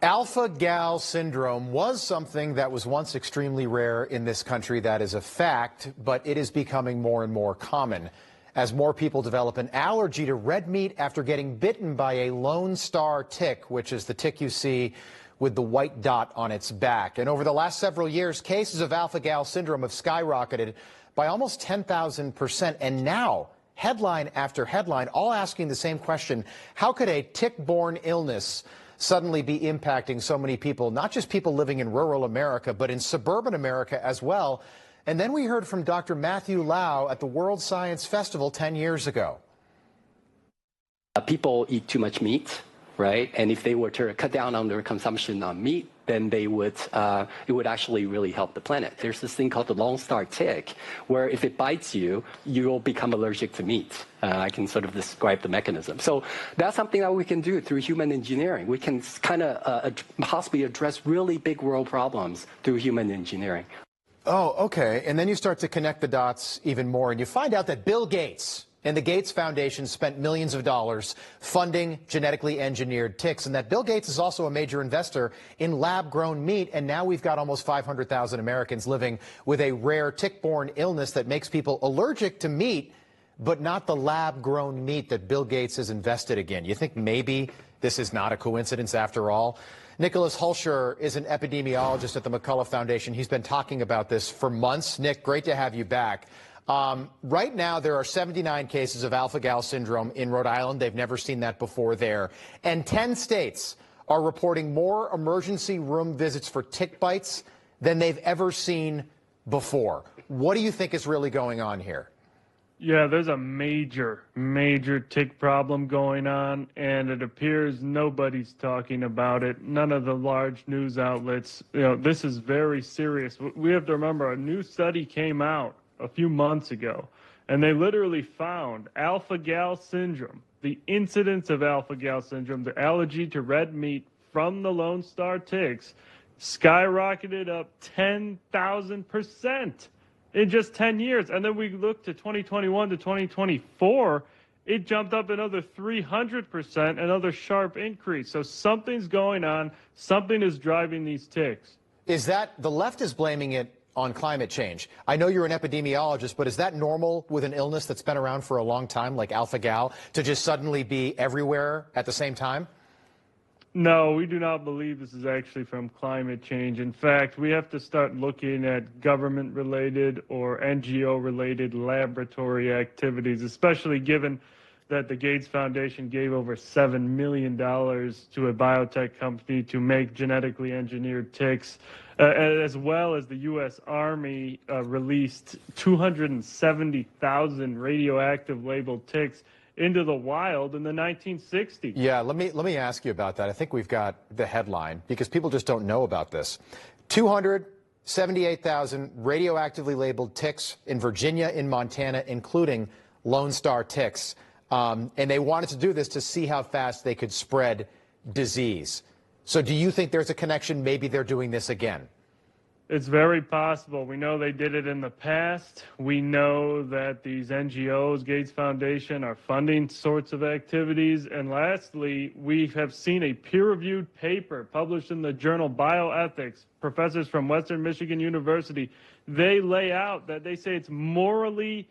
Alpha-Gal syndrome was something that was once extremely rare in this country. That is a fact, but it is becoming more and more common as more people develop an allergy to red meat after getting bitten by a Lone Star tick, which is the tick you see with the white dot on its back. And over the last several years, cases of alpha-Gal syndrome have skyrocketed by almost 10,000%. And now, headline after headline, all asking the same question: how could a tick-borne illness suddenly be impacting so many people, not just people living in rural America, but in suburban America as well? And then we heard from Dr. Matthew Lau at the World Science Festival 10 years ago. People eat too much meat, right? And if they were to cut down on their consumption on meat, then they would, it would actually really help the planet. There's this thing called the Lone Star tick, where if it bites you, you'll become allergic to meat. I can sort of describe the mechanism. So that's something that we can do through human engineering. We can kind of possibly address really big world problems through human engineering. Oh, okay. And then you start to connect the dots even more, and you find out that Bill Gates and the Gates Foundation spent millions of dollars funding genetically engineered ticks, and that Bill Gates is also a major investor in lab-grown meat, and now we've got almost 500,000 Americans living with a rare tick-borne illness that makes people allergic to meat, but not the lab-grown meat that Bill Gates has invested again. You think maybe this is not a coincidence after all? Nicolas Hulscher is an epidemiologist at the McCullough Foundation. He's been talking about this for months. Nick, great to have you back. Right now, there are 79 cases of alpha-Gal syndrome in Rhode Island. They've never seen that before there. And 10 states are reporting more emergency room visits for tick bites than they've ever seen before. What do you think is really going on here? Yeah, there's a major tick problem going on, and it appears nobody's talking about it. None of the large news outlets. You know, this is very serious. We have to remember, a new study came out a few months ago, and they literally found alpha-Gal syndrome, the incidence of alpha-Gal syndrome, the allergy to red meat from the Lone Star ticks, skyrocketed up 10,000% in just 10 years. And then we look to 2021 to 2024, it jumped up another 300%, another sharp increase. So something's going on. Something is driving these ticks. Is that the left is blaming it on climate change? I know you're an epidemiologist, but is that normal with an illness that's been around for a long time, like alpha-Gal, to just suddenly be everywhere at the same time? No, we do not believe this is actually from climate change. In fact, we have to start looking at government-related or NGO-related laboratory activities, especially given that the Gates Foundation gave over $7 million to a biotech company to make genetically engineered ticks, as well as the U.S. Army released 270,000 radioactive labeled ticks into the wild in the 1960s. Yeah, let me ask you about that. I think we've got the headline because people just don't know about this. 278,000 radioactively labeled ticks in Virginia, in Montana, including Lone Star ticks. And they wanted to do this to see how fast they could spread disease. So do you think there's a connection? Maybe they're doing this again? It's very possible. We know they did it in the past. We know that these NGOs, Gates Foundation, are funding sorts of activities. And lastly, we have seen a peer-reviewed paper published in the journal Bioethics. Professors from Western Michigan University, they lay out that they say it's morally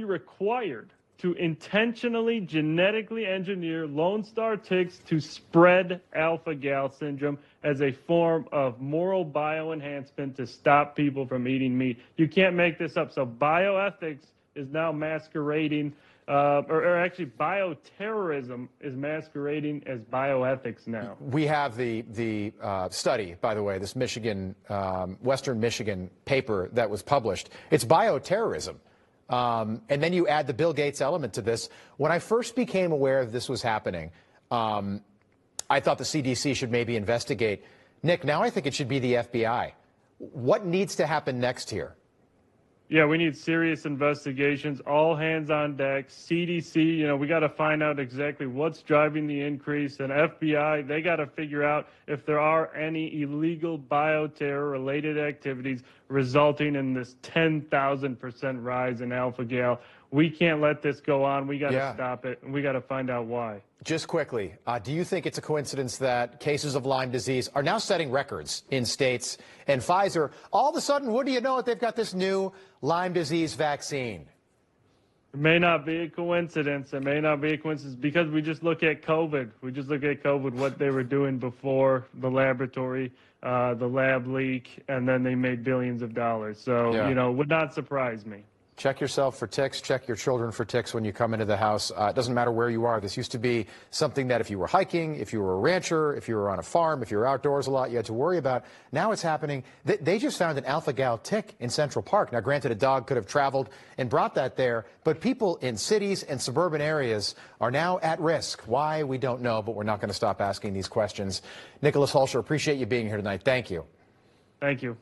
required to intentionally genetically engineer Lone Star ticks to spread alpha-Gal syndrome as a form of moral bioenhancement to stop people from eating meat. You can't make this up. So bioethics is now masquerading, or actually bioterrorism is masquerading as bioethics now. We have the study, by the way, this Michigan, Western Michigan paper that was published. It's bioterrorism. And then you add the Bill Gates element to this. When I first became aware this was happening, I thought the CDC should maybe investigate. Nick, now I think it should be the FBI. What needs to happen next here? Yeah, we need serious investigations, all hands on deck. CDC, you know, we got to find out exactly what's driving the increase. And FBI, they got to figure out if there are any illegal bioterror-related activities resulting in this 10,000% rise in alpha-Gal. we can't let this go on. We got to stop it, and we got to find out why. Just quickly, do you think it's a coincidence that cases of Lyme disease are now setting records in states, and Pfizer, all of a sudden, what do you know, they've got this new Lyme disease vaccine? It may not be a coincidence. It may not be a coincidence because we just look at COVID. We just look at COVID, what they were doing before the laboratory, the lab leak, and then they made billions of dollars. So, you know, it would not surprise me. Check yourself for ticks. Check your children for ticks when you come into the house. It doesn't matter where you are. This used to be something that if you were hiking, if you were a rancher, if you were on a farm, if you were outdoors a lot, you had to worry about. Now it's happening. They just found an Alfa-Gal tick in Central Park. Now, granted, a dog could have traveled and brought that there, but people in cities and suburban areas are now at risk. Why, we don't know, but we're not going to stop asking these questions. Nicolas Hulscher, appreciate you being here tonight. Thank you. Thank you.